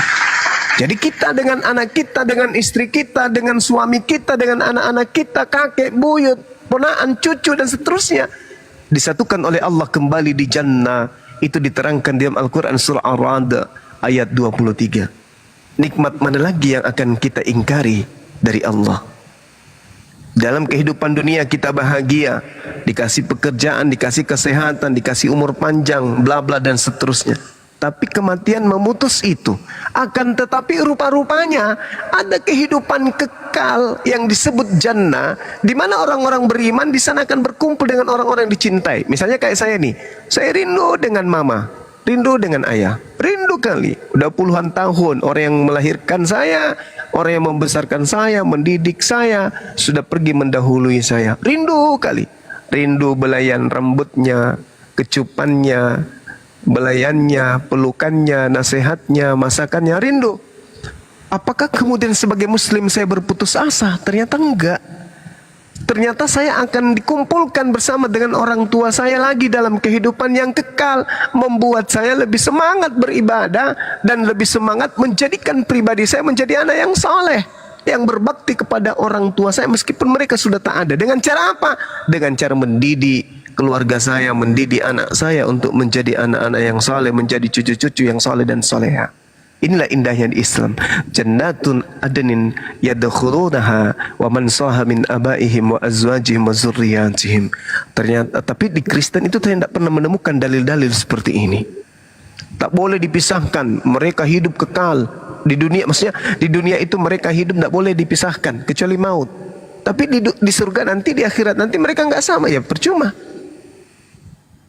Jadi kita dengan anak kita, dengan istri kita, dengan suami kita, dengan anak-anak kita, kakek, buyut, ponaan, cucu dan seterusnya disatukan oleh Allah kembali di jannah. Itu diterangkan di dalam Al-Quran surah Ar-Ra'd ayat 23. Nikmat mana lagi yang akan kita ingkari dari Allah? Dalam kehidupan dunia kita bahagia, dikasih pekerjaan, dikasih kesehatan, dikasih umur panjang, bla bla dan seterusnya. Tapi kematian memutus itu. Akan tetapi rupa-rupanya ada kehidupan kekal yang disebut jannah, di mana orang-orang beriman di sana akan berkumpul dengan orang-orang yang dicintai. Misalnya kayak saya nih, saya rindu dengan mama, rindu dengan ayah, rindu kali. Udah puluhan tahun orang yang melahirkan saya, orang yang membesarkan saya, mendidik saya, sudah pergi mendahului saya. Rindu kali. Rindu belayan rambutnya, kecupannya, belayannya, pelukannya, nasihatnya, masakannya, rindu. Apakah kemudian sebagai muslim saya berputus asa? Ternyata enggak. Ternyata saya akan dikumpulkan bersama dengan orang tua saya lagi dalam kehidupan yang kekal, membuat saya lebih semangat beribadah dan lebih semangat menjadikan pribadi saya menjadi anak yang soleh, yang berbakti kepada orang tua saya meskipun mereka sudah tak ada. Dengan cara apa? Dengan cara mendidik keluarga saya, mendidik anak saya untuk menjadi anak-anak yang soleh, menjadi cucu-cucu yang soleh dan soleha. Inilah indahnya di Islam. Jannatun adnin yadkhulunaha wa man salaha min abaihim wa azwajihim wa dzurriyyatihim. Ternyata tapi di Kristen itu tidak pernah menemukan dalil-dalil seperti ini. Tak boleh dipisahkan, mereka hidup kekal di dunia. Maksudnya di dunia itu mereka hidup tidak boleh dipisahkan kecuali maut. Tapi di surga nanti, di akhirat nanti mereka enggak sama, ya percuma.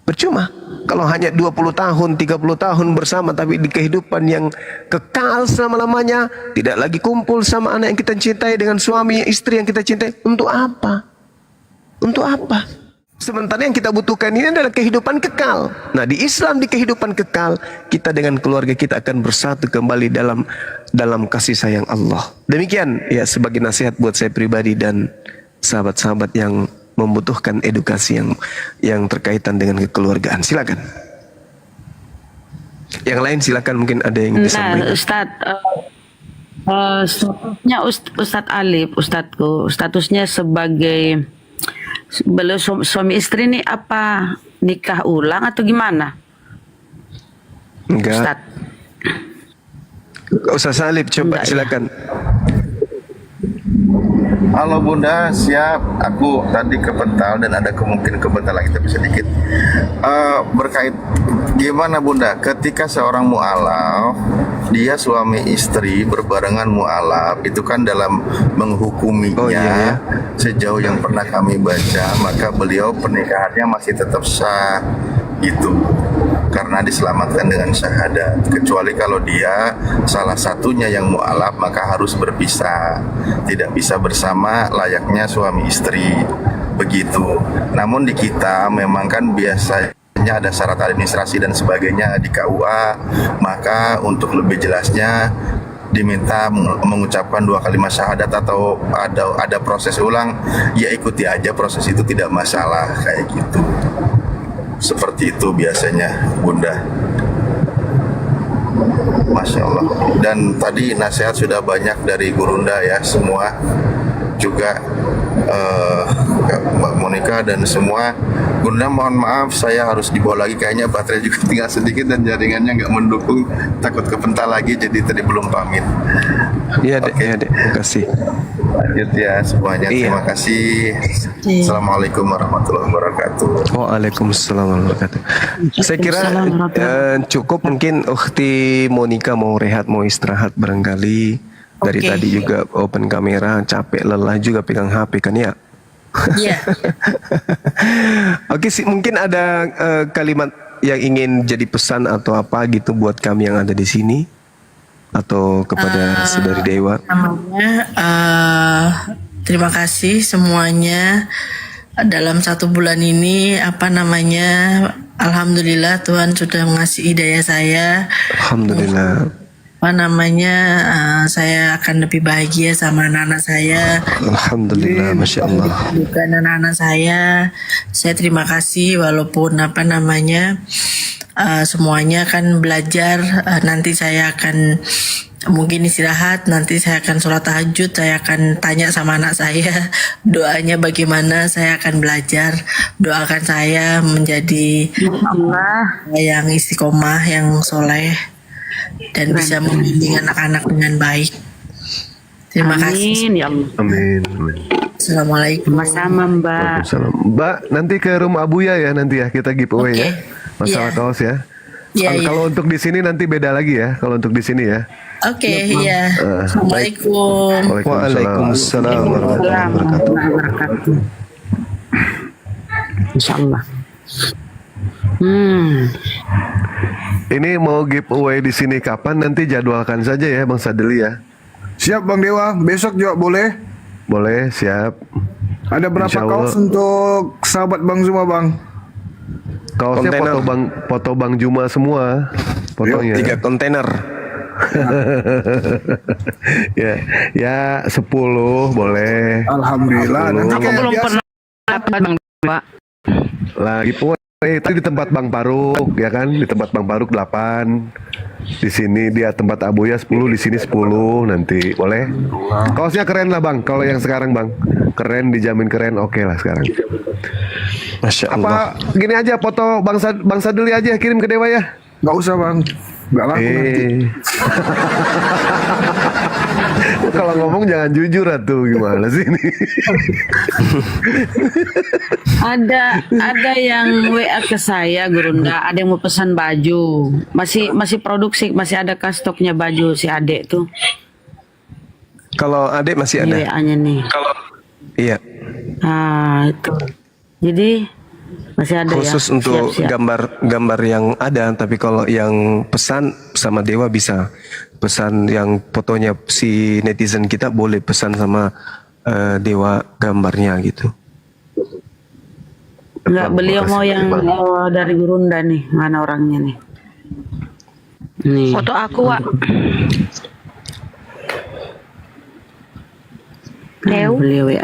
Percuma. Kalau hanya 20 tahun, 30 tahun bersama, tapi di kehidupan yang kekal selama-lamanya, tidak lagi kumpul sama anak yang kita cintai, dengan suami, istri yang kita cintai. Untuk apa? Untuk apa? Sementara yang kita butuhkan ini adalah kehidupan kekal. Nah, di Islam, di kehidupan kekal, kita dengan keluarga kita akan bersatu kembali dalam kasih sayang Allah. Demikian ya, sebagai nasihat buat saya pribadi dan sahabat-sahabat yang membutuhkan edukasi yang terkaitan dengan kekeluargaan. Silakan. Yang lain silakan, mungkin ada yang disampaikan. Nah, statusnya Ustadz Alif, Ustadzku, statusnya sebagai beliau suami istri ini apa, nikah ulang atau gimana? Enggak. Ustadz. Ustadz Alif, coba silakan. Halo Bunda, siap. Aku tadi kepental dan ada kemungkinan kepental lagi tapi sedikit. Berkait gimana Bunda, ketika seorang mu'alaf, dia suami istri berbarengan mu'alaf, itu kan dalam menghukuminya, sejauh yang pernah kami baca, maka beliau pernikahannya masih tetap sah gitu, karena diselamatkan dengan syahadat. Kecuali kalau dia salah satunya yang mu'alaf, maka harus berpisah, tidak bisa bersama layaknya suami istri begitu. Namun di kita memang kan biasanya ada syarat administrasi dan sebagainya di KUA, maka untuk lebih jelasnya diminta mengucapkan 2 kalimat syahadat atau ada proses ulang, ya ikuti aja proses itu, tidak masalah kayak gitu. Seperti itu biasanya Bunda. Masya Allah. Dan tadi nasihat sudah banyak dari Gurunda ya, semua juga Monica dan semua. Bunda mohon maaf saya harus dibawa lagi, kayaknya baterai juga tinggal sedikit dan jaringannya nggak mendukung, takut kepental lagi jadi tadi belum pamit. Iya dek, iya dek, terima kasih. Lanjut ya semuanya, Iya. terima kasih. Assalamualaikum warahmatullahi wabarakatuh. Waalaikumsalam warahmatullahi wabarakatuh. Saya kira cukup, mungkin Ukhti Monica mau rehat, mau istirahat barangkali. Dari Oke. tadi juga open kamera, capek lelah juga pegang HP kan ya. Iya. Oke sih, mungkin ada kalimat yang ingin jadi pesan atau apa gitu buat kami yang ada di sini atau kepada saudari Dewa. Namanya terima kasih semuanya dalam 1 bulan ini alhamdulillah Tuhan sudah mengasih hidayah saya. Alhamdulillah. Saya akan lebih bahagia sama anak-anak saya. Alhamdulillah, masya Allah. Bukan anak-anak saya terima kasih walaupun semuanya kan belajar. Nanti saya akan mungkin istirahat, nanti saya akan sholat tahajud, saya akan tanya sama anak saya doanya bagaimana, saya akan belajar. Doakan saya menjadi yang istiqomah, yang soleh dan bisa membimbing anak-anak dengan baik. Terima kasih. Amin ya Allah. Amin. Assalamualaikum. Sama-sama Mbak. Waalaikumsalam. Mbak, nanti ke rumah Abuya ya nanti ya, kita giveaway Oke. ya. Masalah Iya. kaos ya. Iya, iya. Kalau untuk di sini nanti beda lagi ya. Kalau untuk di sini ya. Oke, iya. Assalamualaikum. Waalaikumsalam warahmatullahi wabarakatuh. Wabarakatuh. Insya Allah. Ini mau giveaway di sini kapan, nanti jadwalkan saja ya Bang Sadeli ya. Siap Bang Dewa, besok juga boleh. Boleh, siap. Ada berapa Insya Allah. kaos untuk sahabat Bang Zuma Bang? Kaosnya Kontainer. foto Bang Juma semua. Fotonya. 3 kontainer. ya 10 boleh. Alhamdulillah. Nanti Aku kayak belum biasa. pernah dapat Bang Mbak. Lah giveaway itu di tempat Bang Faruk ya kan, di tempat Bang Faruk 8. Di sini dia tempat Abuya 10, di sini 10 nanti. Boleh? Kaosnya keren lah Bang, kalau yang sekarang Bang. Keren, dijamin keren, oke lah sekarang. Masya Allah. Apa gini aja, foto Bang Sadeli aja kirim ke Dewa ya? Nggak usah Bang. Nggak laku nanti. Kalau ngomong jangan jujur atuh, gimana sih ini? Ada yang WA ke saya Gurunda, ada yang mau pesan baju. Masih produksi, masih ada stoknya baju si Adek tuh. Kalau adik masih ada. WA-nya nih. Iya. Ah, itu. Jadi masih ada Khusus ya. untuk Siap-siap. gambar yang ada, tapi kalau yang pesan sama Dewa bisa. Pesan yang fotonya si netizen kita boleh pesan sama Dewa gambarnya gitu. Enggak, beliau mau yang dari Gurunda nih, mana orangnya nih. Nih. Foto aku, Wak. Beliau ya.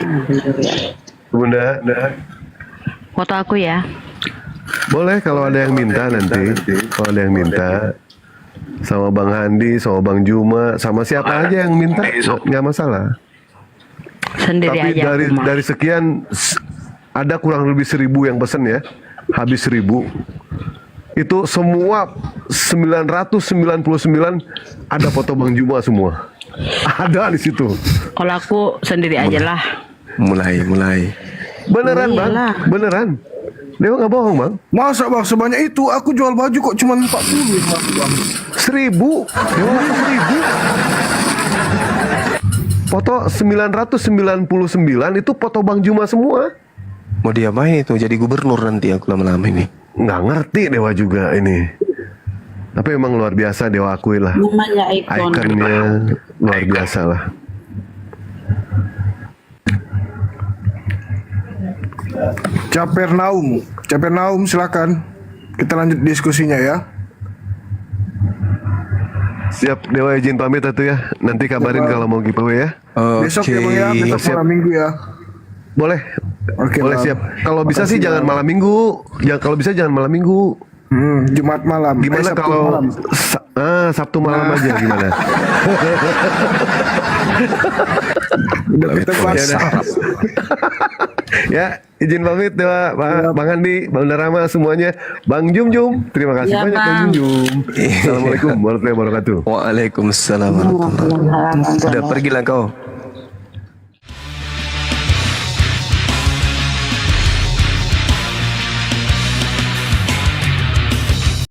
Bunda, Foto aku ya. boleh kalau ada yang minta nanti. Kalau ada yang minta sama Bang Handi, sama Bang Juma, sama siapa aja yang minta, nggak masalah. Sendiri Tapi aja. aku mah. dari sekian ada kurang lebih 1000 yang pesen ya, habis 1000. Itu semua 999 ada foto Bang Juma semua. Ada di situ. Kalau aku sendiri aja lah. Mulai. Beneran Bang, Iyalah. beneran. Dewa nggak bohong Bang. Masa Bang sebanyak itu? Aku jual baju kok cuma 40 Bang. 1000. Dewa laku 1000. Foto 999 itu foto Bang Juma semua. Mau diapain itu? Jadi gubernur nanti aku lama-lama ini. Nggak ngerti Dewa juga ini. Tapi emang luar biasa Dewa akui lah. Namanya ikon. Ikonnya luar biasa lah. Capernaum silakan. Kita lanjut diskusinya ya. Siap Dewa izin pamit atuh ya. Nanti kabarin kalau mau giveaway ya. Besok ya Bang ya, besok Siap. malam minggu ya. Boleh. Oke, Boleh Bang. siap. Kalau bisa sih Makasih, jangan Bang. malam minggu. Kalau bisa jangan malam minggu. Jumat malam. Gimana Sabtu kalau malam. Sabtu malam aja gimana? Udah kita bahas. Ya udah. Ya, izin pamit ya, Bang Andi, Bang Darama semuanya, Bang Jum Jum. Terima kasih Ya, banyak Bang Bang. Jum Jum. Assalamualaikum warahmatullahi wabarakatuh. Waalaikumsalam warahmatullahi wabarakatuh. Udah pergilah kau.